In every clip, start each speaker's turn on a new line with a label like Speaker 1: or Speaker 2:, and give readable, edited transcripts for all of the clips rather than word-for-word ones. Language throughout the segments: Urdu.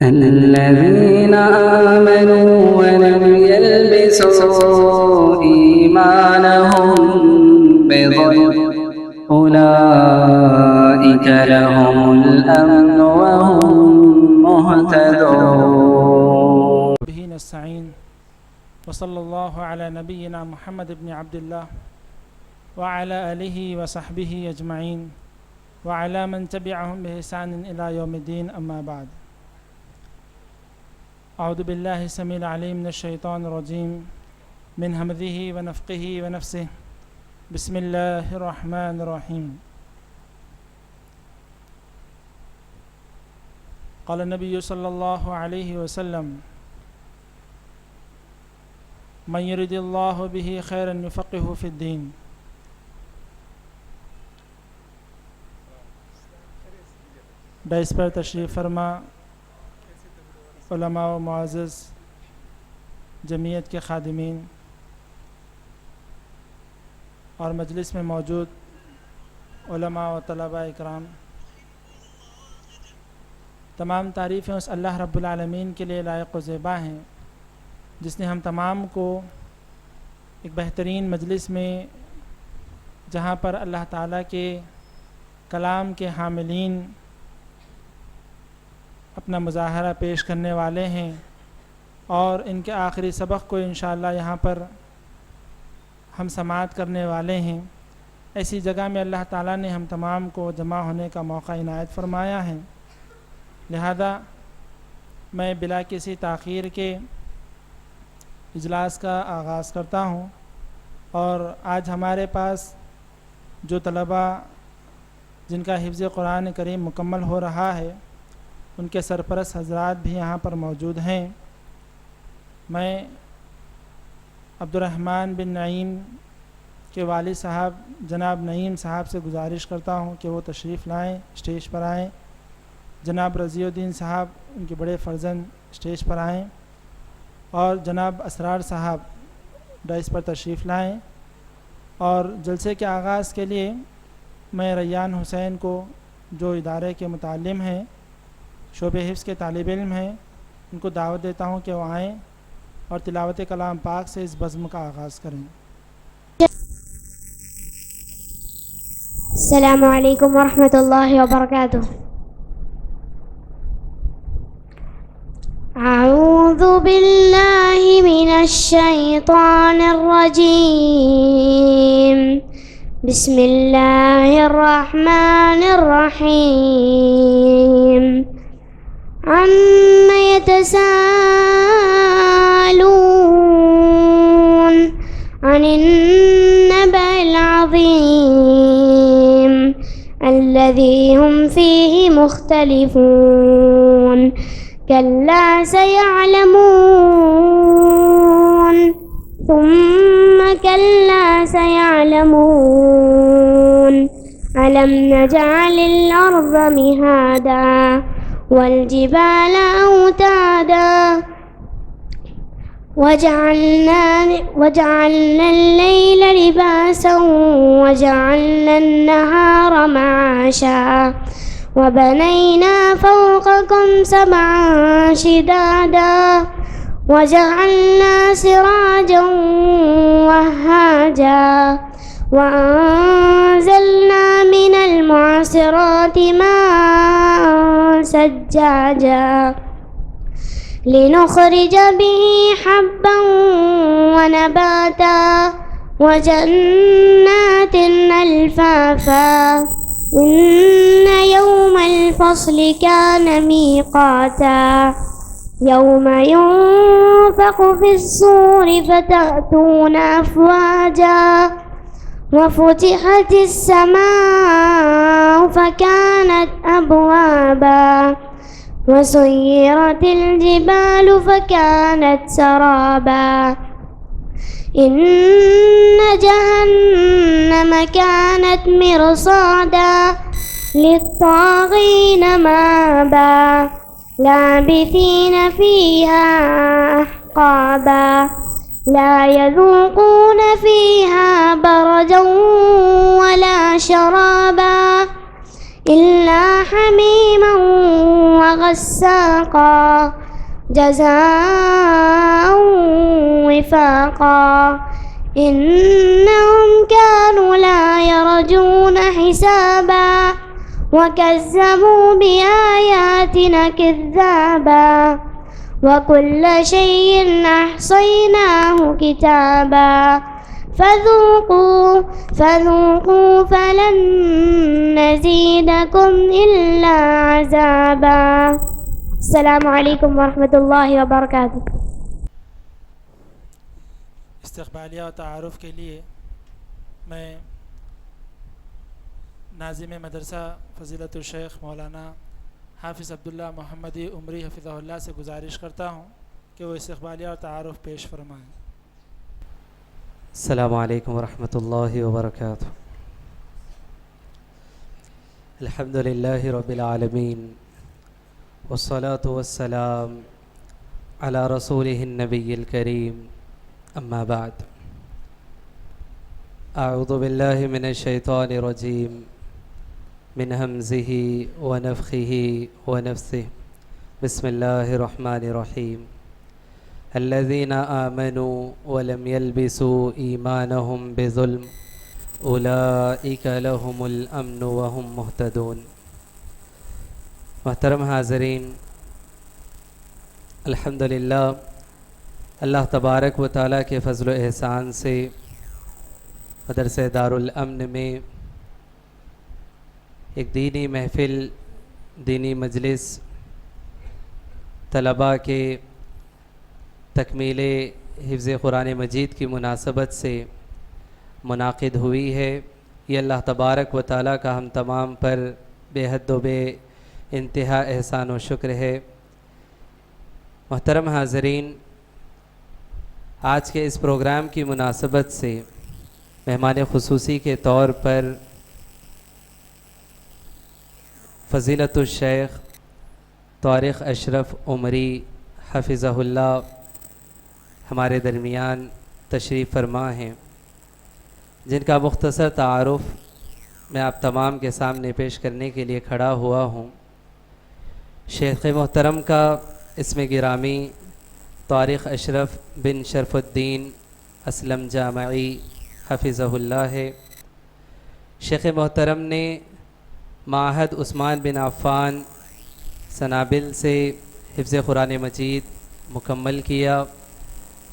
Speaker 1: الذين آمنوا ولم يلبسوا إيمانهم بظلم أولئك لهم الأمن وهم مهتدون.
Speaker 2: به نستعين وصلى الله على نبينا محمد بن عبد الله وعلى آله وصحبه أجمعين وعلى من تبعهم بإحسان إلى يوم الدين. أما بعد، أعوذ بالله السميع العليم من الشيطان الرجيم من همزه ونفخه ونفسه. بسم الله الرحمن الرحيم. قال النبي صلى الله عليه وسلم: من يرد الله به خيرا يفقهه في الدين. ڈائس پر تشریف فرما علماء و معزز جمعیت کے خادمین اور مجلس میں موجود علماء و طلباء اکرام، تمام تعریفیں اس اللہ رب العالمین کے لیے لائق و زیبا ہیں جس نے ہم تمام کو ایک بہترین مجلس میں، جہاں پر اللہ تعالیٰ کے کلام کے حاملین اپنا مظاہرہ پیش کرنے والے ہیں اور ان کے آخری سبق کو انشاءاللہ یہاں پر ہم سماعت کرنے والے ہیں، ایسی جگہ میں اللہ تعالیٰ نے ہم تمام کو جمع ہونے کا موقع عنایت فرمایا ہے۔ لہذا میں بلا کسی تاخیر کے اجلاس کا آغاز کرتا ہوں، اور آج ہمارے پاس جو طلباء جن کا حفظ قرآن کریم مکمل ہو رہا ہے، ان کے سرپرست حضرات بھی یہاں پر موجود ہیں۔ میں عبدالرحمن بن نعیم کے والد صاحب جناب نعیم صاحب سے گزارش کرتا ہوں کہ وہ تشریف لائیں، اسٹیج پر آئیں۔ جناب رضی الدین صاحب، ان کے بڑے فرزند، اسٹیج پر آئیں، اور جناب اسرار صاحب ڈائس پر تشریف لائیں۔ اور جلسے کے آغاز کے لیے میں ریان حسین کو، جو ادارے کے متعلم ہیں، شعبہ حفظ کے طالب علم ہیں، ان کو دعوت دیتا ہوں کہ وہ آئیں اور تلاوت کلام پاک سے اس بزم کا آغاز کریں۔
Speaker 3: السلام علیکم ورحمۃ اللہ وبرکاتہ۔ اعوذ باللہ من الشیطان الرجیم، بسم اللہ الرحمن الرحیم۔ عَمَّ يَتَسَاءَلُونَ عَنِ النَّبَإِ الْعَظِيمِ الَّذِي هُمْ فِيهِ مُخْتَلِفُونَ كَلَّا سَيَعْلَمُونَ ثُمَّ كَلَّا سَيَعْلَمُونَ أَلَمْ نَجْعَلِ الْأَرْضَ مِهَادًا والجبال أوتادا وجعلنا الليل لباسا وجعلنا النهار معاشا وبنينا فوقكم سبعا شدادا وجعلنا سراجا وهاجا وأنزلنا من المعصرات ماء سجاجا لنخرج به حبا ونباتا وجنات ألفافا إن يوم الفصل كان ميقاتا يوم ينفخ في الصور فتأتون أفواجا وفتحت السماء فكانت أبوابا وسيرت الجبال فكانت سرابا إن جهنم كانت مرصادا للطاغين مآبا لابثين فيها أحقابا لا يذوقون فيها بردا ولا شرابا إلا حميما وغساقا جزاء وفاقا إنهم كانوا لا يرجون حسابا وكذبوا بآياتنا كذابا وكل شيء أحصيناه كتابا فذوقوا فلن نزيدكم إلا عذابا السلام علیکم ورحمۃ اللہ وبرکاتہ.
Speaker 2: استقبالیہ و تعارف کے لیے میں ناظم مدرسہ فضیلت الشیخ مولانا حافظ عبداللہ محمدی عمری حفظہ اللہ سے گزارش کرتا ہوں کہ وہ استقبالیہ و تعارف پیش فرمائیں.
Speaker 4: السلام علیکم ورحمۃ اللہ وبرکاتہ. الحمد للہ رب العالمین والصلاة والسلام على رسوله النبی الکریم اما بعد. اعوذ باللہ من الشیطان الرجیم من همزه ونفخه ونفثه بسم اللہ الرحمن الرحیم. الذين آمنوا ولم يلبسوا إيمانهم بظلم أولئك لهم الأمن وهم مهتدون. محترم حاضرین، الحمدللہ اللہ تبارک و تعالیٰ کے فضل و احسان سے مدرسہ دارالامن میں ایک دینی محفل، دینی مجلس طلباء کے تکمیل حفظ قرآن مجید کی مناسبت سے منعقد ہوئی ہے. یہ اللہ تبارک و تعالیٰ کا ہم تمام پر بے حد و بے انتہا احسان و شکر ہے. محترم حاضرین، آج کے اس پروگرام کی مناسبت سے مہمان خصوصی کے طور پر فضیلت الشیخ طارق اشرف عمری حفظہ اللہ ہمارے درمیان تشریف فرما ہیں، جن کا مختصر تعارف میں آپ تمام کے سامنے پیش کرنے کے لیے کھڑا ہوا ہوں. شیخ محترم کا اسم گرامی طارق اشرف بن شرف الدین اسلم جامعی حفظہ اللہ ہے. شیخ محترم نے معہد عثمان بن عفان سنابل سے حفظ قرآن مجید مکمل کیا.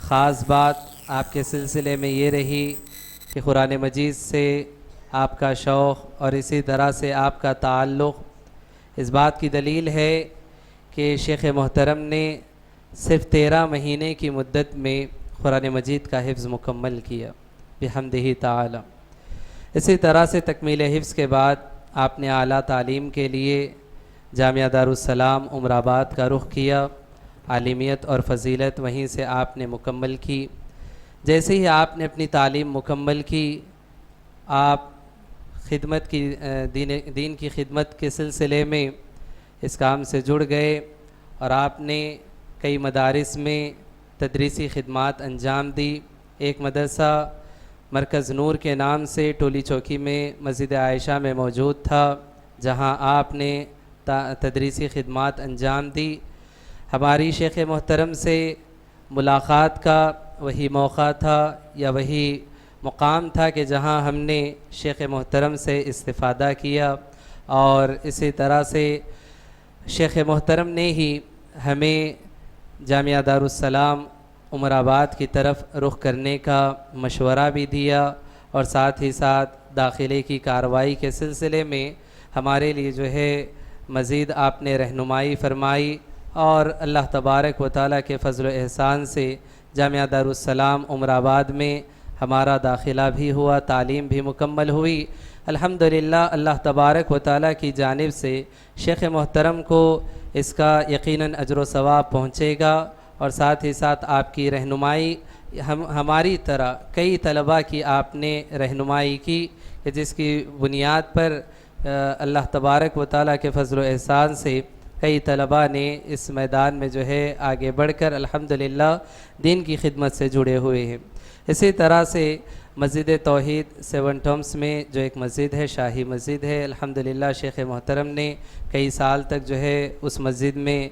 Speaker 4: خاص بات آپ کے سلسلے میں یہ رہی کہ قرآن مجید سے آپ کا شوق اور اسی طرح سے آپ کا تعلق اس بات کی دلیل ہے کہ شیخ محترم نے صرف 13 مہینے کی مدت میں قرآن مجید کا حفظ مکمل کیا بحمدہ تعالی. اسی طرح سے تکمیل حفظ کے بعد آپ نے اعلیٰ تعلیم کے لیے جامعہ دارالسلام عمر آباد کا رخ کیا. عالمیت اور فضیلت وہیں سے آپ نے مکمل کی. جیسے ہی آپ نے اپنی تعلیم مکمل کی، آپ خدمت کی دین کی خدمت کے سلسلے میں اس کام سے جڑ گئے اور آپ نے کئی مدارس میں تدریسی خدمات انجام دی. ایک مدرسہ مرکز نور کے نام سے ٹولی چوکی میں مسجد عائشہ میں موجود تھا، جہاں آپ نے تدریسی خدمات انجام دی. ہماری شیخ محترم سے ملاقات کا وہی موقع تھا یا وہی مقام تھا کہ جہاں ہم نے شیخ محترم سے استفادہ کیا، اور اسی طرح سے شیخ محترم نے ہی ہمیں جامعہ دارالسلام عمر آباد کی طرف رخ کرنے کا مشورہ بھی دیا، اور ساتھ ہی ساتھ داخلے کی کارروائی کے سلسلے میں ہمارے لیے جو ہے مزید آپ نے رہنمائی فرمائی. اور اللہ تبارک و تعالیٰ کے فضل و احسان سے جامعہ دارالسلام عمر آباد میں ہمارا داخلہ بھی ہوا، تعلیم بھی مکمل ہوئی. الحمدللہ اللہ تبارک و تعالیٰ کی جانب سے شیخ محترم کو اس کا یقیناً اجر و ثواب پہنچے گا، اور ساتھ ہی ساتھ آپ کی رہنمائی ہماری طرح کئی طلباء کی آپ نے رہنمائی کی، کہ جس کی بنیاد پر اللہ تبارک و تعالیٰ کے فضل و احسان سے کئی طلباء نے اس میدان میں جو ہے آگے بڑھ کر الحمدللہ دین کی خدمت سے جڑے ہوئے ہیں. اسی طرح سے مسجد توحید 7 ٹمس میں جو ایک مسجد ہے، شاہی مسجد ہے، الحمدللہ شیخ محترم نے کئی سال تک جو ہے اس مسجد میں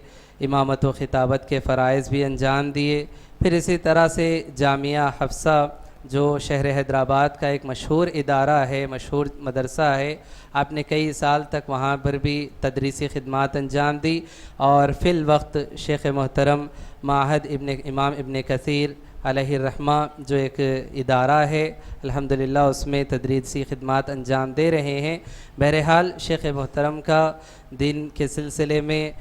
Speaker 4: امامت و خطابت کے فرائض بھی انجام دیے۔ پھر اسی طرح سے جامعہ حفصہ جو شہر حیدرآباد کا ایک مشہور ادارہ ہے، مشہور مدرسہ ہے، آپ نے کئی سال تک وہاں پر بھی تدریسی خدمات انجام دی، اور فی الوقت شیخ محترم معہد امام ابن کثیر علیہ الرحمہ جو ایک ادارہ ہے، الحمدللہ اس میں تدریسی خدمات انجام دے رہے ہیں۔ بہرحال شیخ محترم کا دین کے سلسلے میں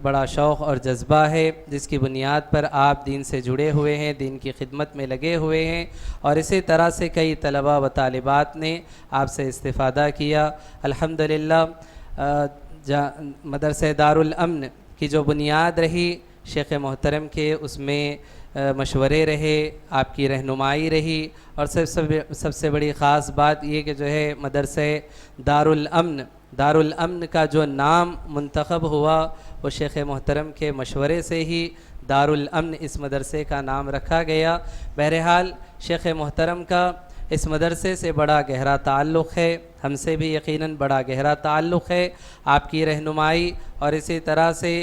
Speaker 4: بڑا شوق اور جذبہ ہے، جس کی بنیاد پر آپ دین سے جڑے ہوئے ہیں، دین کی خدمت میں لگے ہوئے ہیں، اور اسی طرح سے کئی طلباء و طالبات نے آپ سے استفادہ کیا۔ الحمدللہ مدرسہ دارالامن کی جو بنیاد رہی شیخ محترم کے، اس میں مشورے رہے، آپ کی رہنمائی رہی، اور سب سے بڑی خاص بات یہ کہ جو ہے مدرسہ دارالامن کا جو نام منتخب ہوا وہ شیخ محترم کے مشورے سے ہی دارالامن اس مدرسے کا نام رکھا گیا۔ بہرحال شیخ محترم کا اس مدرسے سے بڑا گہرا تعلق ہے، ہم سے بھی یقیناً بڑا گہرا تعلق ہے۔ آپ کی رہنمائی اور اسی طرح سے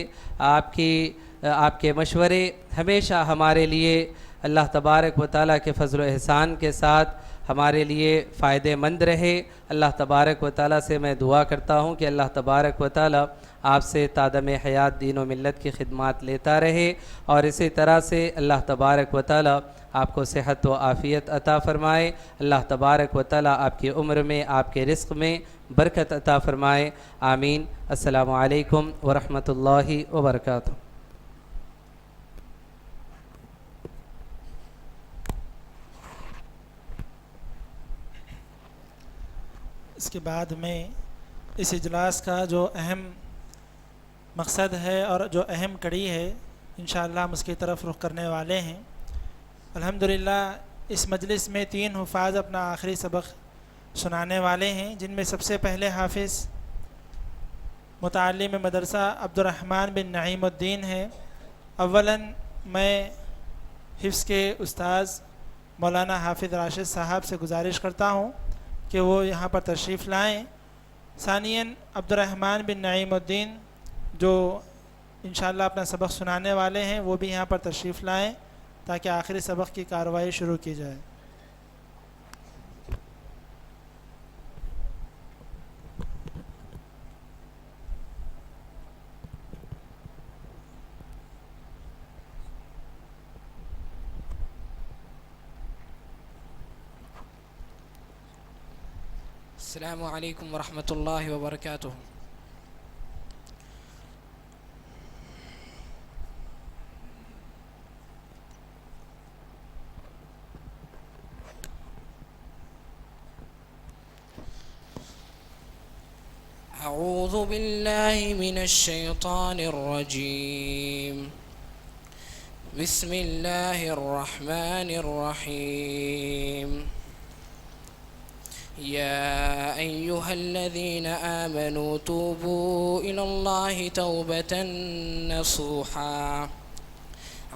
Speaker 4: آپ کے مشورے ہمیشہ ہمارے لیے اللہ تبارک و تعالیٰ کے فضل و احسان کے ساتھ ہمارے لیے فائدہ مند رہے۔ اللہ تبارک و تعالیٰ سے میں دعا کرتا ہوں کہ اللہ تبارک و تعالیٰ آپ سے تادم حیات دین و ملت کی خدمات لیتا رہے، اور اسی طرح سے اللہ تبارک و تعالیٰ آپ کو صحت و عافیت عطا فرمائے۔ اللہ تبارک و تعالیٰ آپ کی عمر میں، آپ کے رزق میں برکت عطا فرمائے، آمین۔ السلام علیکم ورحمۃ اللہ وبرکاتہ۔
Speaker 2: اس کے بعد میں اس اجلاس کا جو اہم مقصد ہے اور جو اہم کڑی ہے انشاءاللہ ہم اس کی طرف رخ کرنے والے ہیں۔ الحمدللہ اس مجلس میں 3 حفاظ اپنا آخری سبق سنانے والے ہیں، جن میں سب سے پہلے حافظ متعلم مدرسہ عبدالرحمن بن نعیم الدین ہے۔ اولاً میں حفظ کے استاذ مولانا حافظ راشد صاحب سے گزارش کرتا ہوں کہ وہ یہاں پر تشریف لائیں۔ ثانیاً عبدالرحمن بن نعیم الدین جو انشاءاللہ اپنا سبق سنانے والے ہیں وہ بھی یہاں پر تشریف لائیں تاکہ آخری سبق کی کارروائی شروع کی جائے۔
Speaker 5: السلام علیکم ورحمۃ اللہ وبرکاتہ۔ اعوذ باللہ من الشیطان الرجیم، بسم اللہ الرحمن الرحیم۔ يا أيها الذين آمنوا توبوا إلى الله توبة نصوحا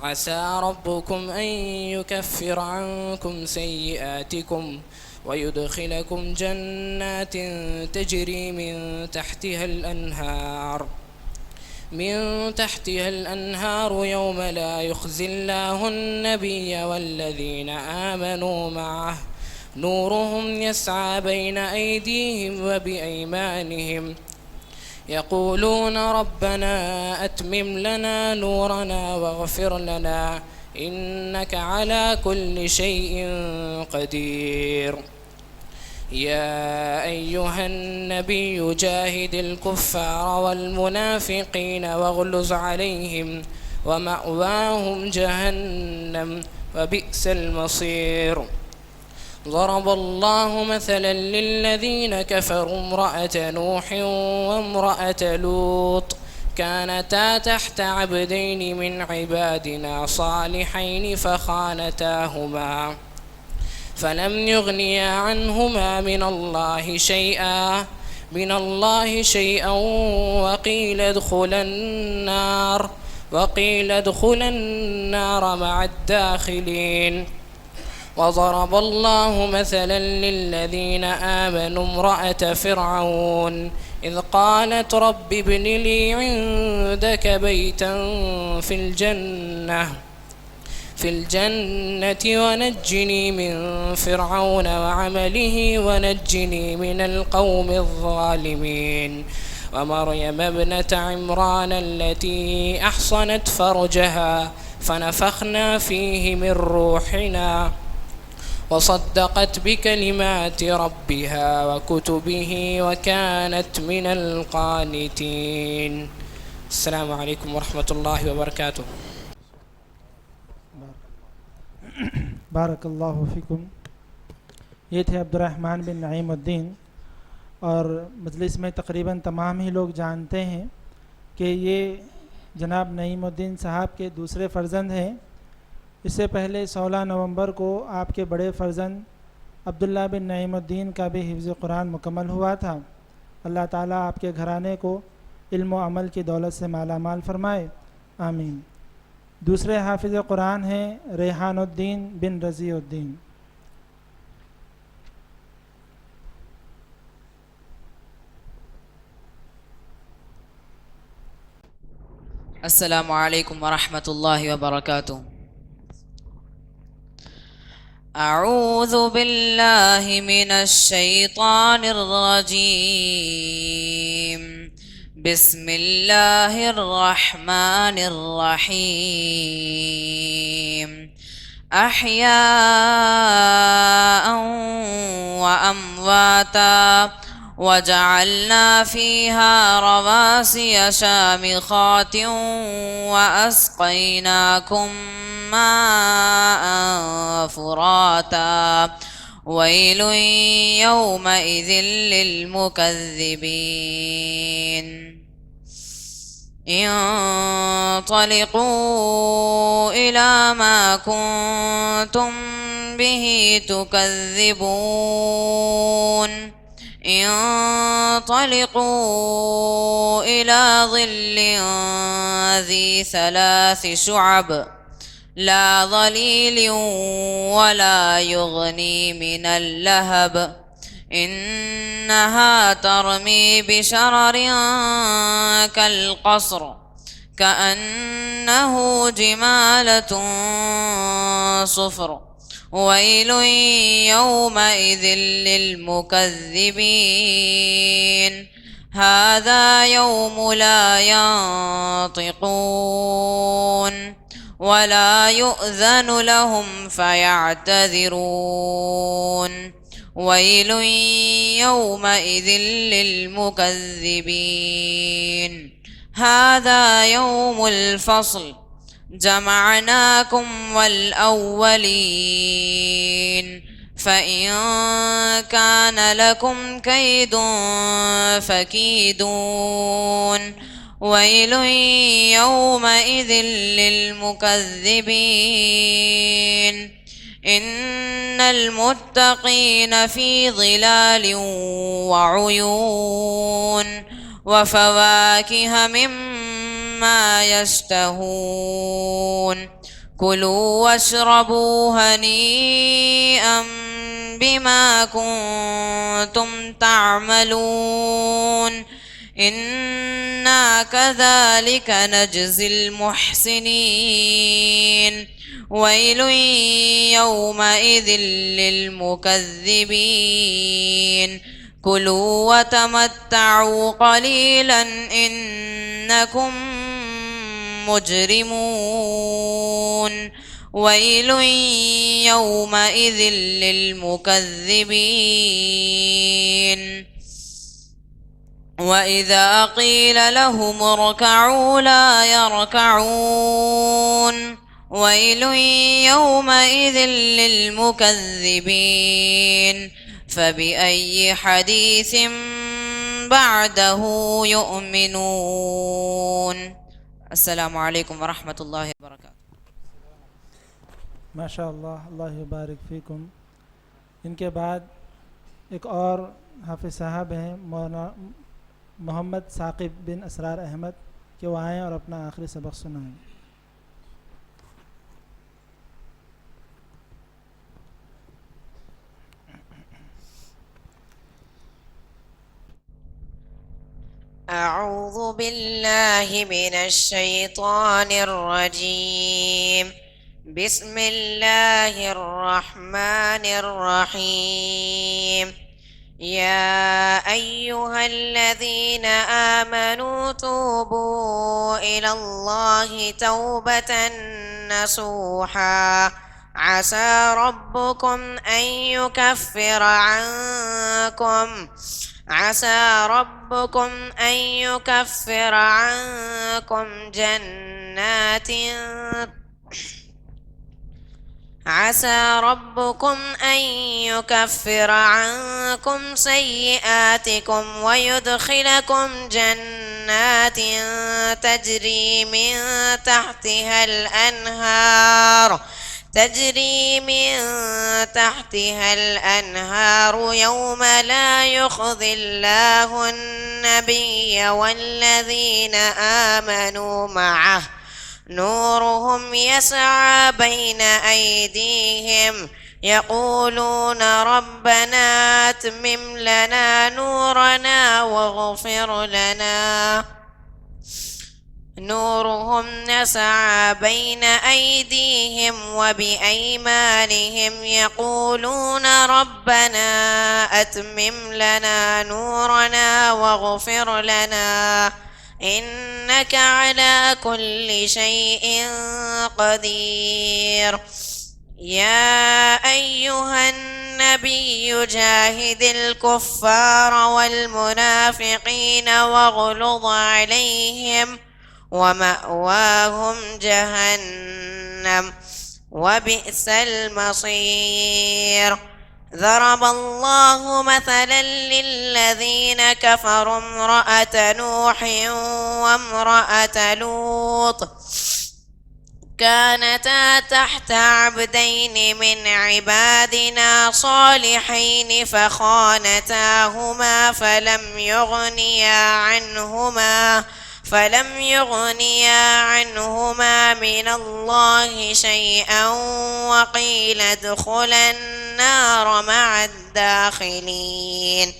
Speaker 5: عسى ربكم أن يكفر عنكم سيئاتكم ويدخلكم جنات تجري من تحتها الأنهار يوم لا يخزي الله النبي والذين آمنوا معه نورهم يسعى بين أيديهم وبأيمانهم يقولون ربنا أتمم لنا نورنا واغفر لنا إنك على كل شيء قدير يا أيها النبي جاهد الكفار والمنافقين واغلظ عليهم ومأواهم جهنم وبئس المصير ضرب الله مثلا للذين كفروا امرأة نوح وامرأة لوط كانتا تحت عبدين من عبادنا صالحين فخانتاهما فلم يغنيا عنهما من الله شيئا وقيل ادخلا النار مع الداخلين وضرب الله مثلا للذين آمنوا امرأة فرعون إذ قالت رب ابن لي عندك بيتا في الجنة ونجني من فرعون وعمله ونجني من القوم الظالمين ومريم ابنة عمران التي أحصنت فرجها فنفخنا فيه من روحنا وصدقت بكلمات ربها وكتبه وكانت من القانتين. السلام عليكم ورحمة الله وبركاته.
Speaker 2: بارک اللہ فیکم. یہ تھے عبدالرحمن بن نعیم الدین، اور مجلس میں تقریباً تمام ہی لوگ جانتے ہیں کہ یہ جناب نعیم الدین صاحب کے دوسرے فرزند ہیں. اس سے پہلے 16 نومبر کو آپ کے بڑے فرزند عبداللہ بن نعیم الدین کا بھی حفظ قرآن مکمل ہوا تھا. اللہ تعالیٰ آپ کے گھرانے کو علم و عمل کی دولت سے مالا مال فرمائے، آمین. دوسرے حافظ قرآن ہیں ریحان الدین بن رضی الدین.
Speaker 6: السلام علیکم ورحمۃ اللہ وبرکاتہ. اعوذ باللہ من الشیطان الرجیم. بسم اللہ الرحمن الرحیم. احیاء وامواتا وجعلنا فيها رواسي شامخات وأسقيناكم ماء فراتا ويل يومئذ للمكذبين. انطلقوا إلى ما كنتم به تكذبون. انطلقوا إلى ظل ذي 3 شعب لا ظليل ولا يغني من اللهب إنها ترمي بشرر كالقصر كأنه جمالة صفر ويل يومئذ للمكذبين. هذا يوم لا ينطقون ولا يؤذن لهم فيعتذرون ويل يومئذ للمكذبين. هذا يوم الفصل جمعناكم والأولين فإن كان لكم كيد فكيدون ويل يومئذ للمكذبين. إن المتقين في ظلال وعيون وفواكه مما يشتهون. كلوا واشربوا هنيئا بما كنتم تعملون إنا كذلك نجزي المحسنين. ويل يومئذ للمكذبين. كلوا وتمتعوا قليلا إنكم مجرمون. ويل يومئذ للمكذبين. وإذا قيل لهم اركعوا لا يركعون ويل يومئذ للمكذبين. فبأي حديث بعده يؤمنون. السلام علیکم ورحمۃ اللہ وبرکاتہ.
Speaker 2: ماشاء اللہ، اللہ یبارک فیکم. ان کے بعد ایک اور حافظ صاحب ہیں مولانا محمد ثاقب بن اسرار احمد، کہ وہ آئیں اور اپنا آخری سبق سنائیں.
Speaker 6: أعوذ بالله من الشيطان الرجيم. بسم الله الرحمن الرحيم. يا أيها الذين آمنوا توبوا إلى الله توبة نصوحا عسى ربكم أن يكفر عنكم سيئاتكم ويدخلكم جنات تجري من تحتها الأنهار يوم لا يخزي الله النبي والذين آمنوا معه نورهم يسعى بين أيديهم يقولون ربنا أتمم لنا نورنا واغفر لنا. نورهم يسعى بين أيديهم وبأيمانهم يقولون ربنا أتمم لنا نورنا واغفر لنا إنك على كل شيء قدير. يا أيها النبي جاهد الكفار والمنافقين واغلظ عليهم ومأواهم جهنم وبئس المصير. ضرب الله مثلا للذين كفروا امرأة نوح وامرأة لوط كانتا تحت عبدين من عبادنا صالحين فخانتاهما فلم يغنيا عنهما من الله شيئا وقيل ادخلا النار مع الداخلين.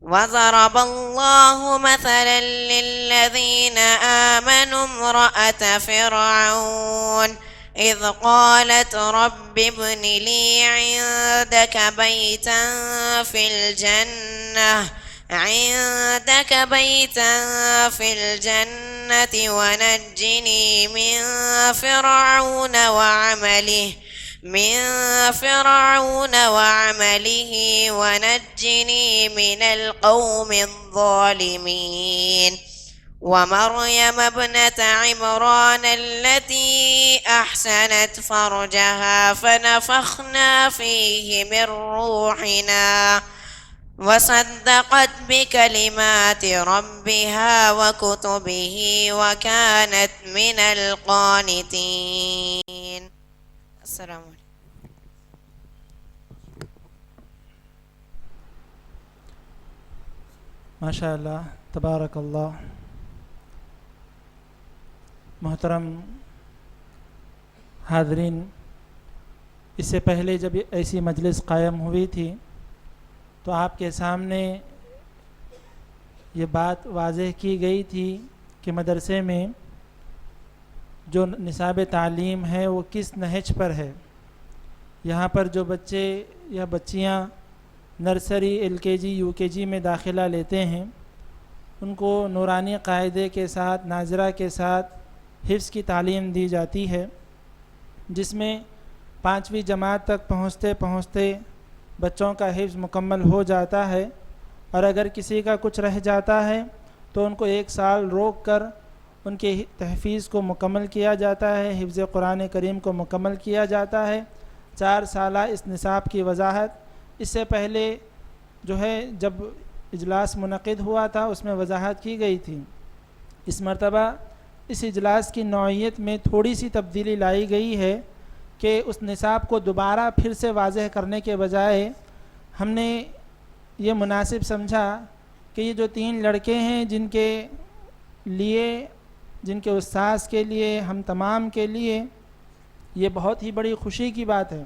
Speaker 6: وضرب الله مثلا للذين آمنوا امرأة فرعون إذ قالت رب ابن لي عندك بيتا في الجنة ونجني من فرعون وعمله ونجني من القوم الظالمين. ومريم ابنة عمران التي أحسنت فرجها فنفخنا فيه من روحنا وصدقت بكلمات ربها وكتبه وكانت من القانتين. السلام عليكم.
Speaker 2: ماشاء اللہ تبارک اللہ. محترم حاضرین، اس سے پہلے جب ایسی مجلس قائم ہوئی تھی تو آپ کے سامنے یہ بات واضح کی گئی تھی کہ مدرسے میں جو نصاب تعلیم ہے وہ کس نہج پر ہے. یہاں پر جو بچے یا بچیاں نرسری LKG UKG میں داخلہ لیتے ہیں ان کو نورانی قاعدے کے ساتھ ناظرہ کے ساتھ حفظ کی تعلیم دی جاتی ہے، جس میں 5ویں جماعت تک پہنچتے بچوں کا حفظ مکمل ہو جاتا ہے، اور اگر کسی کا کچھ رہ جاتا ہے تو ان کو 1 سال روک کر ان کے تحفیظ کو مکمل کیا جاتا ہے، حفظ قرآن کریم کو مکمل کیا جاتا ہے. 4 سالہ اس نصاب کی وضاحت اس سے پہلے جو ہے جب اجلاس منعقد ہوا تھا اس میں وضاحت کی گئی تھی. اس مرتبہ اس اجلاس کی نوعیت میں تھوڑی سی تبدیلی لائی گئی ہے کہ اس نصاب کو دوبارہ پھر سے واضح کرنے کے بجائے ہم نے یہ مناسب سمجھا کہ یہ جو 3 لڑکے ہیں جن کے استاذ کے لیے ہم تمام کے لیے یہ بہت ہی بڑی خوشی کی بات ہے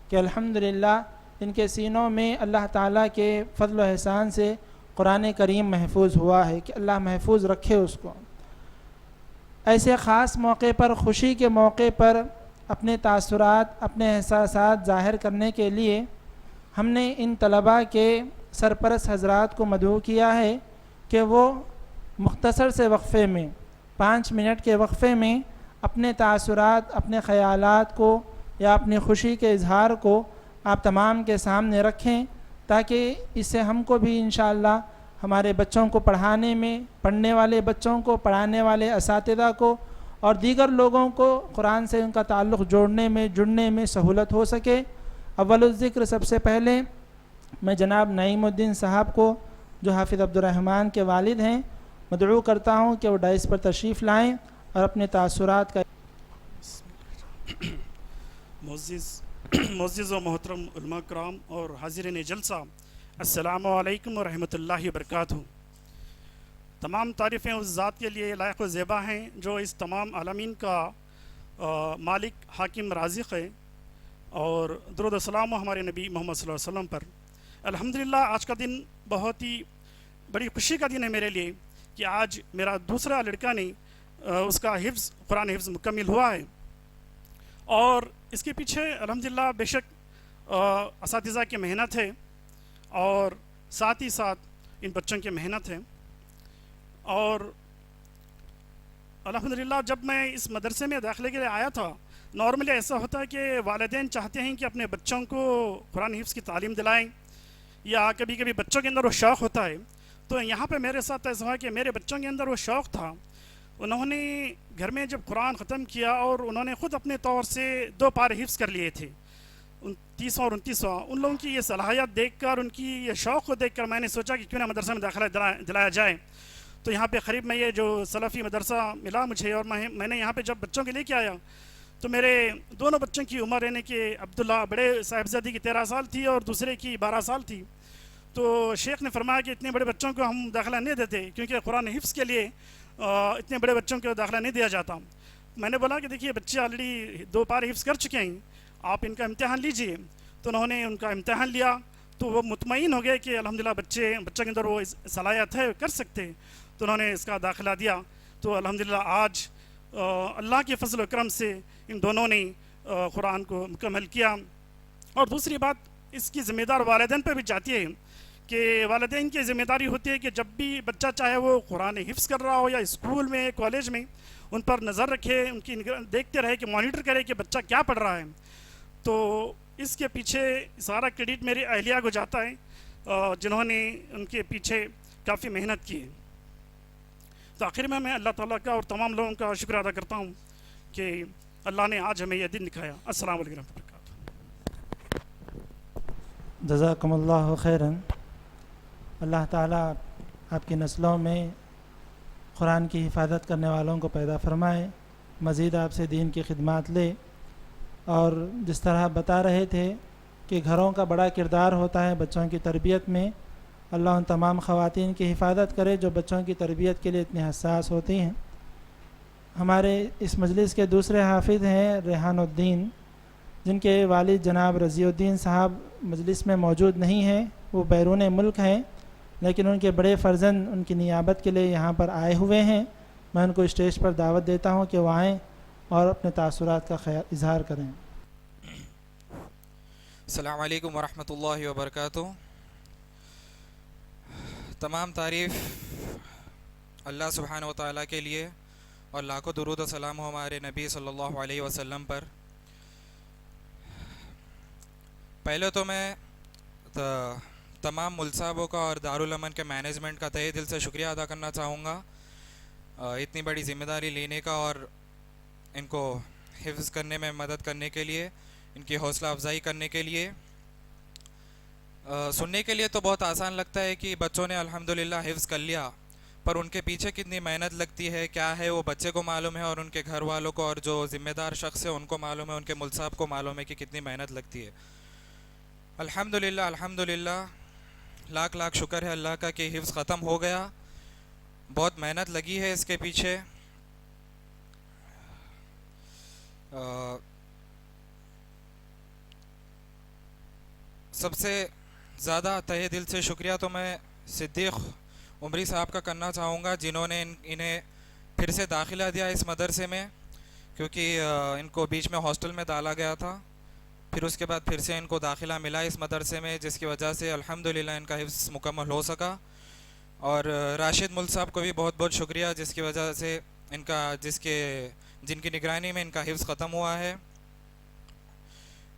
Speaker 2: کہ الحمدللہ ان کے سینوں میں اللہ تعالیٰ کے فضل و احسان سے قرآن کریم محفوظ ہوا ہے کہ اللہ محفوظ رکھے اس کو۔ ایسے خاص موقع پر، خوشی کے موقع پر اپنے تاثرات، اپنے احساسات ظاہر کرنے کے لیے ہم نے ان طلباء کے سرپرست حضرات کو مدعو کیا ہے کہ وہ مختصر سے وقفے میں 5 منٹ کے وقفے میں اپنے تاثرات، اپنے خیالات کو یا اپنی خوشی کے اظہار کو آپ تمام کے سامنے رکھیں، تاکہ اس سے ہم کو بھی انشاءاللہ ہمارے بچوں کو پڑھانے میں، پڑھنے والے بچوں کو، پڑھانے والے اساتذہ کو اور دیگر لوگوں کو قرآن سے ان کا تعلق جوڑنے میں، جڑنے میں سہولت ہو سکے۔ اول الذکر سب سے پہلے میں جناب نعیم الدین صاحب کو، جو حافظ عبدالرحمن کے والد ہیں، مدعو کرتا ہوں کہ وہ ڈائس پر تشریف لائیں اور اپنے تاثرات کا
Speaker 7: معزز و محترم علماء کرام اور حاضرین جلسہ، السلام علیکم ورحمۃ اللہ وبرکاتہ۔ تمام تعریفیں اس ذات کے لیے لائق و زیبا ہیں جو اس تمام عالمین کا مالک، حاکم، رازق ہے، اور درود و سلام ہمارے نبی محمد صلی اللہ علیہ وسلم پر۔ الحمدللہ آج کا دن بہت ہی بڑی خوشی کا دن ہے میرے لیے کہ آج میرا دوسرا لڑکا نے اس کا حفظ، قرآن حفظ مکمل ہوا ہے، اور اس کے پیچھے الحمدللہ بے شک اساتذہ کی محنت ہے اور ساتھ ہی ساتھ ان بچوں کی محنت ہے۔ اور الحمدللہ جب میں اس مدرسے میں داخلے کے لیے آیا تھا، نارملی ایسا ہوتا ہے کہ والدین چاہتے ہیں کہ اپنے بچوں کو قرآن حفظ کی تعلیم دلائیں، یا کبھی کبھی بچوں کے اندر وہ شوق ہوتا ہے۔ تو یہاں پہ میرے ساتھ ایسا ہوا کہ میرے بچوں کے اندر وہ شوق تھا، انہوں نے گھر میں جب قرآن ختم کیا اور انہوں نے خود اپنے طور سے 2 پارے حفظ کر لیے تھے، 30واں اور 29واں۔ ان لوگوں کی یہ صلاحیت دیکھ کر، ان کی یہ شوق کو دیکھ کر میں نے سوچا کہ کیوں نہ مدرسہ میں داخلہ دلایا جائے۔ تو یہاں پہ قریب میں یہ جو سلفی مدرسہ ملا مجھے، اور میں نے یہاں پہ جب بچوں کے لے کے آیا تو میرے دونوں بچوں کی عمر یعنی کہ عبداللہ بڑے صاحبزادی کی 13 سال تھی اور دوسرے کی 12 سال تھی۔ تو شیخ نے فرمایا کہ اتنے بڑے بچوں کو ہم داخلہ نہیں دیتے، کیونکہ قرآن حفظ کے لیے اتنے بڑے بچوں کو داخلہ نہیں دیا جاتا۔ میں نے بولا کہ دیکھیے بچے آلریڈی 2 پارے حفظ کر چکے ہیں، آپ ان کا امتحان لیجئے۔ تو انہوں نے ان کا امتحان لیا تو وہ مطمئن ہو گئے کہ الحمدللہ بچوں کے اندر وہ صلاحیت ہے، کر سکتے، تو انہوں نے اس کا داخلہ دیا۔ تو الحمدللہ آج اللہ کے فضل و کرم سے ان دونوں نے قرآن کو مکمل کیا۔ اور دوسری بات اس کی ذمہ دار والدین پہ بھی جاتی ہے کہ والدین کی ذمہ داری ہوتی ہے کہ جب بھی بچہ چاہے وہ قرآن حفظ کر رہا ہو یا اسکول میں، کالج میں، ان پر نظر رکھے، ان کی دیکھتے رہے، کہ مانیٹر کرے کہ بچہ کیا پڑھ رہا ہے۔ تو اس کے پیچھے سارا کریڈٹ میری اہلیہ کو جاتا ہے، جنہوں نے ان کے پیچھے کافی محنت کی ہے۔ تو آخر میں اللہ تعالیٰ کا اور تمام لوگوں کا شکر ادا کرتا ہوں کہ اللہ نے آج ہمیں یہ دن دکھایا۔ السلام علیکم ورحمۃ اللہ وبرکاتہ۔
Speaker 2: جزاکم اللہ خیراً۔ اللہ تعالیٰ آپ کی نسلوں میں قرآن کی حفاظت کرنے والوں کو پیدا فرمائے، مزید آپ سے دین کی خدمات لے۔ اور جس طرح آپ بتا رہے تھے کہ گھروں کا بڑا کردار ہوتا ہے بچوں کی تربیت میں، اللہ ان تمام خواتین کی حفاظت کرے جو بچوں کی تربیت کے لیے اتنی حساس ہوتی ہیں۔ ہمارے اس مجلس کے دوسرے حافظ ہیں ریحان الدین، جن کے والد جناب رضی الدین صاحب مجلس میں موجود نہیں ہیں، وہ بیرون ملک ہیں، لیکن ان کے بڑے فرزند ان کی نیابت کے لیے یہاں پر آئے ہوئے ہیں۔ میں ان کو اسٹیج پر دعوت دیتا ہوں کہ وہ آئیں اور اپنے تاثرات کا اظہار کریں۔
Speaker 8: السلام علیکم ورحمۃ اللہ وبرکاتہ۔ تمام تعریف اللہ سبحانہ و تعالیٰ کے لیے، اور لاکھوں درود و سلام ہو ہمارے نبی صلی اللہ علیہ وسلم پر۔ پہلے تو میں تمام ملصابوں کا اور دارالامن کے مینجمنٹ کا تہہ دل سے شکریہ ادا کرنا چاہوں گا، اتنی بڑی ذمہ داری لینے کا اور ان کو حفظ کرنے میں مدد کرنے کے لیے، ان کی حوصلہ افزائی کرنے کے لیے۔ سننے کے لیے تو بہت آسان لگتا ہے کہ بچوں نے الحمدللہ حفظ کر لیا، پر ان کے پیچھے کتنی محنت لگتی ہے کیا ہے وہ بچے کو معلوم ہے، اور ان کے گھر والوں کو اور جو ذمہ دار شخص ہے ان کو معلوم ہے، ان کے ملصاب کو معلوم ہے کہ کتنی محنت لگتی ہے۔ الحمدللہ الحمدللہ لاکھ لاکھ شکر ہے اللہ کا کہ حفظ ختم ہو گیا، بہت محنت لگی ہے اس کے پیچھے۔ سب سے زیادہ تہہ دل سے شکریہ تو میں صدیق عمری صاحب کا کرنا چاہوں گا، جنہوں نے انہیں پھر سے داخلہ دیا اس مدرسے میں، کیونکہ ان کو بیچ میں ہاسٹل میں ڈالا گیا تھا، پھر اس کے بعد پھر سے ان کو داخلہ ملا اس مدرسے میں، جس کی وجہ سے الحمدللہ ان کا حفظ مکمل ہو سکا. اور راشد مل صاحب کو بھی بہت بہت شکریہ، جس کی وجہ سے جن کی نگرانی میں ان کا حفظ ختم ہوا ہے.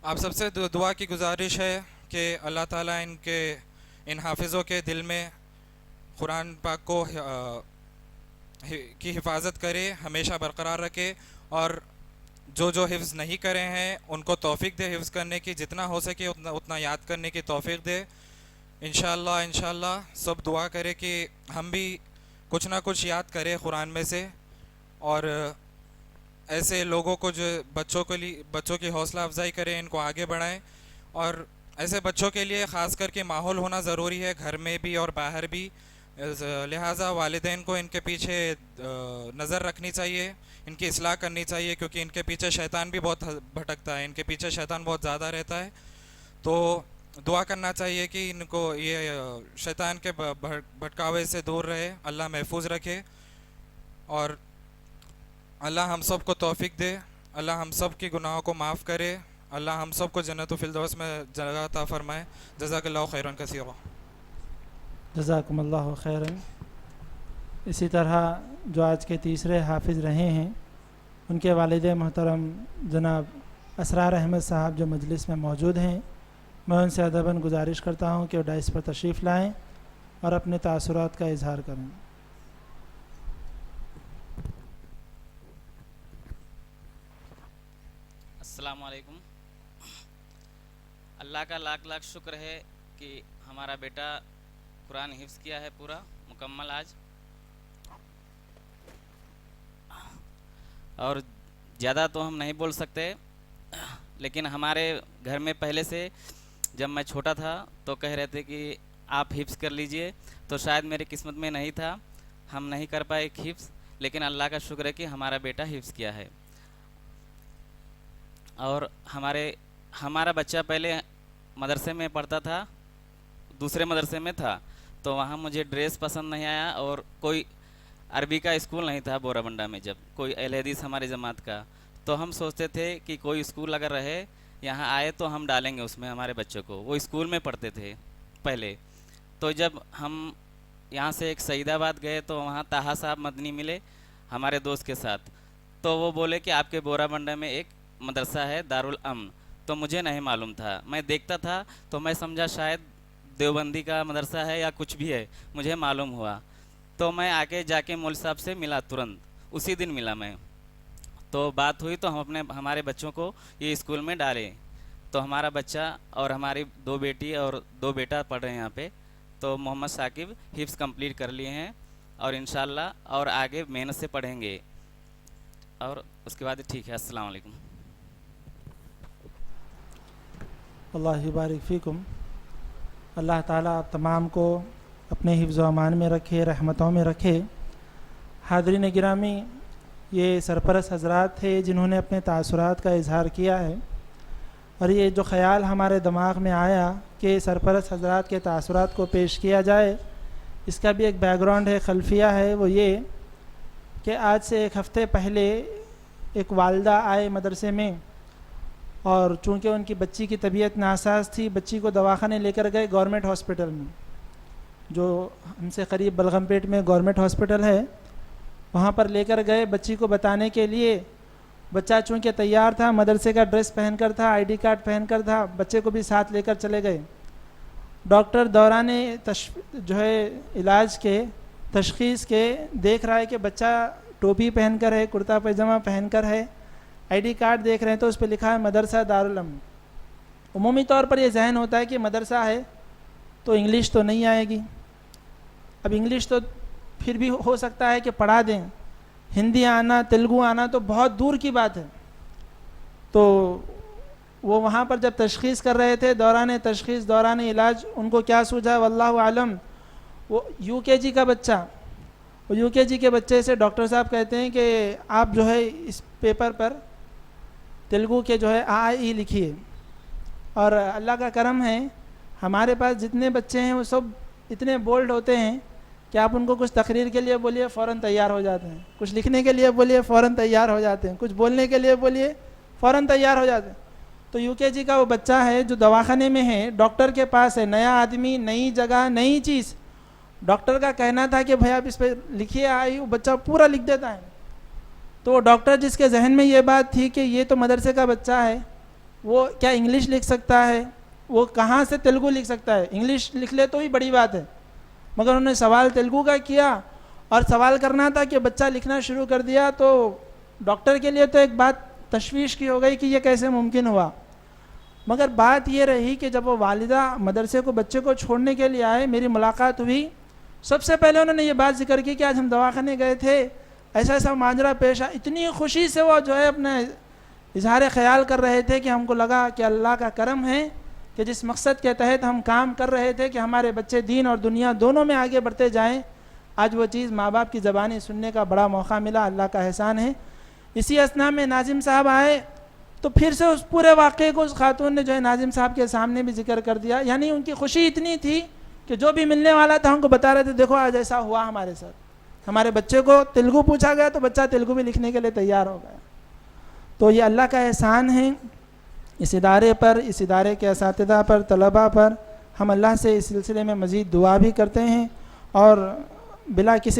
Speaker 8: آپ سب سے دعا کی گزارش ہے کہ اللہ تعالیٰ ان حافظوں کے دل میں قرآن پاک کو کی حفاظت کرے، ہمیشہ برقرار رکھے، اور جو حفظ نہیں کرے ہیں ان کو توفیق دے حفظ کرنے کی، جتنا ہو سکے اتنا یاد کرنے کی توفیق دے. انشاءاللہ سب دعا کرے کہ ہم بھی کچھ نہ کچھ یاد کریں قرآن میں سے، اور ایسے لوگوں کو جو بچوں کی حوصلہ افزائی کریں، ان کو آگے بڑھائیں. اور ایسے بچوں کے لیے خاص کر کے ماحول ہونا ضروری ہے، گھر میں بھی اور باہر بھی. لہٰذا والدین کو ان کے پیچھے نظر رکھنی چاہیے، ان کی اصلاح کرنی چاہیے، کیونکہ ان کے پیچھے شیطان بھی بہت بھٹکتا ہے، ان کے پیچھے شیطان بہت زیادہ رہتا ہے. تو دعا کرنا چاہیے کہ ان کو یہ شیطان کے بھٹکاوے سے دور رہے، اللہ محفوظ رکھے، اور اللہ ہم سب کو توفیق دے، اللہ ہم سب کی گناہوں کو معاف کرے، اللہ ہم سب کو جنت الفردوس میں جگہ عطا فرمائے. جزاک اللہ خیرا کثیرا.
Speaker 2: جزاکم اللہ خیرا. اسی طرح جو آج کے تیسرے حافظ رہے ہیں، ان کے والد محترم جناب اسرار احمد صاحب جو مجلس میں موجود ہیں، میں ان سے ادباً گزارش کرتا ہوں کہ وہ ڈائس پر تشریف لائیں اور اپنے تاثرات کا اظہار کریں.
Speaker 9: السلام علیکم. اللہ کا لاکھ لاکھ شکر ہے کہ ہمارا بیٹا قرآن حفظ کیا ہے پورا مکمل آج، اور زیادہ تو ہم نہیں بول سکتے، لیکن ہمارے گھر میں پہلے سے جب میں چھوٹا تھا تو کہہ رہے تھے کہ آپ حفظ کر لیجئے، تو شاید میری قسمت میں نہیں تھا، ہم نہیں کر پائے حفظ، لیکن اللہ کا شکر ہے کہ ہمارا بیٹا حفظ کیا ہے. اور ہمارا بچہ پہلے مدرسے میں پڑھتا تھا، دوسرے مدرسے میں تھا، تو وہاں مجھے ڈریس پسند نہیں آیا، اور کوئی عربی کا اسکول نہیں تھا بورا بنڈا میں، جب کوئی اہل حدیث ہماری جماعت کا، تو ہم سوچتے تھے کہ کوئی اسکول اگر رہے یہاں آئے تو ہم ڈالیں گے اس میں ہمارے بچوں کو. وہ اسکول میں پڑھتے تھے پہلے. تو جب ہم یہاں سے ایک سعید آباد گئے تو وہاں طاہا صاحب مدنی ملے ہمارے دوست کے ساتھ، تو وہ بولے کہ آپ کے بورا بنڈا میں ایک مدرسہ ہے دارالامن. تو مجھے نہیں معلوم تھا، میں دیکھتا تھا تو میں سمجھا شاید دیوبندی کا مدرسہ ہے یا کچھ بھی ہے، مجھے معلوم ہوا. تو میں آگے جا کے مول صاحب سے ملا، ترنت اسی دن ملا میں. تو بات ہوئی تو ہم ہمارے بچوں کو یہ اسکول میں ڈالے. تو ہمارا بچہ اور ہماری 2 بیٹی اور 2 بیٹا پڑھ رہے ہیں یہاں پہ. تو محمد ثاقب حفظ کمپلیٹ کر لیے ہیں، اور انشاءاللہ اور آگے محنت سے پڑھیں گے. اور اس کے بعد ٹھیک ہے. السلام علیکم.
Speaker 2: اللہ یبارک فیکم. اللہ تعالیٰ آپ تمام کو اپنے حفظ و امان میں رکھے، رحمتوں میں رکھے. حاضرین گرامی، یہ سرپرست حضرات تھے جنہوں نے اپنے تاثرات کا اظہار کیا ہے، اور یہ جو خیال ہمارے دماغ میں آیا کہ سرپرست حضرات کے تاثرات کو پیش کیا جائے، اس کا بھی ایک بیک گراؤنڈ ہے، خلفیہ ہے. وہ یہ کہ آج سے 1 ہفتے پہلے ایک والدہ آئے مدرسے میں، اور چونکہ ان کی بچی کی طبیعت ناساز تھی، بچی کو دواخانے لے کر گئے گورنمنٹ ہاسپٹل میں، جو ہم سے قریب بلغم پیٹ میں گورنمنٹ ہاسپٹل ہے. وہاں پر لے کر گئے بچی کو بتانے کے لیے. بچہ چونکہ تیار تھا، مدرسے کا ڈریس پہن کر تھا، ID کارڈ پہن کر تھا، بچے کو بھی ساتھ لے کر چلے گئے. ڈاکٹر دوران علاج کے تشخیص کے دیکھ رہا ہے کہ بچہ ٹوپی پہن کر ہے، کرتا پائجامہ پہن کر ہے، ID کارڈ دیکھ رہے ہیں تو اس پہ لکھا ہے مدرسہ دارالامن. عمومی طور پر یہ ذہن ہوتا ہے کہ مدرسہ ہے تو انگلش تو نہیں آئے گی. اب انگلش تو پھر بھی ہو سکتا ہے کہ پڑھا دیں، ہندی آنا، تیلگو آنا تو بہت دور کی بات ہے. تو وہ وہاں پر جب تشخیص کر رہے تھے، دوران تشخیص، دوران علاج، ان کو کیا سوچا واللہ عالم، وہ UKG کا بچہ، وہ UKG کے بچے سے ڈاکٹر صاحب کہتے ہیں کہ آپ جو ہے اس پیپر پر تیلگو کے جو ہے آ لکھیے. اور اللہ کا کرم ہے، ہمارے پاس جتنے بچے ہیں وہ سب اتنے بولڈ ہوتے ہیں کہ آپ ان کو کچھ تقریر کے لیے بولیے فوراً تیار ہو جاتے ہیں، کچھ لکھنے کے لیے بولیے فوراً تیار ہو جاتے ہیں، کچھ بولنے کے لیے بولیے فوراً تیار ہو جاتے ہیں۔ تو UKG کا وہ بچہ ہے جو دواخانے میں ہے، ڈاکٹر کے پاس ہے، نیا آدمی، نئی جگہ، نئی چیز، ڈاکٹر کا کہنا تھا کہ بھائی آپ اس پہ لکھیے آئی، وہ بچہ پورا لکھ دیتا ہے۔ تو وہ ڈاکٹر جس کے ذہن میں یہ بات تھی کہ یہ تو مدرسے کا بچہ ہے، وہ کیا انگلش لکھ سکتا ہے، وہ کہاں سے تیلگو لکھ سکتا ہے، انگلش لکھ لے تو ہی بڑی بات ہے، مگر انہوں نے سوال تیلگو کا کیا اور سوال کرنا تھا کہ بچہ لکھنا شروع کر دیا۔ تو ڈاکٹر کے لیے تو ایک بات تشویش کی ہو گئی کہ یہ کیسے ممکن ہوا، مگر بات یہ رہی کہ جب وہ والدہ مدرسے کو بچے کو چھوڑنے کے لیے آئے، میری ملاقات ہوئی، سب سے پہلے انہوں نے یہ بات ذکر کی کہ آج ہم دواخانے گئے تھے، ایسا ایسا ماجرا پیش آیا۔ اتنی خوشی سے وہ جو ہے اپنا اظہار خیال کر رہے تھے کہ ہم کو لگا کہ اللہ کا کرم ہے کہ جس مقصد کے تحت ہم کام کر رہے تھے کہ ہمارے بچے دین اور دنیا دونوں میں آگے بڑھتے جائیں، آج وہ چیز ماں باپ کی زبانی سننے کا بڑا موقع ملا، اللہ کا احسان ہے۔ اسی اثناء میں ناظم صاحب آئے تو پھر سے اس پورے واقعے کو اس خاتون نے جو ہے ناظم صاحب کے سامنے بھی ذکر کر دیا، یعنی ان کی خوشی اتنی تھی کہ جو بھی ملنے والا تھا ہم کو بتا رہے تھے دیکھو آج ایسا ہوا ہمارے ساتھ، ہمارے بچے کو تیلگو پوچھا گیا تو بچہ تیلگو بھی لکھنے کے لیے تیار ہو گیا۔ تو یہ اللہ کا احسان ہے اس ادارے پر، اس ادارے کے اساتذہ پر، طلباء پر۔ ہم اللہ سے اس سلسلے میں مزید دعا بھی کرتے ہیں اور بلا کسی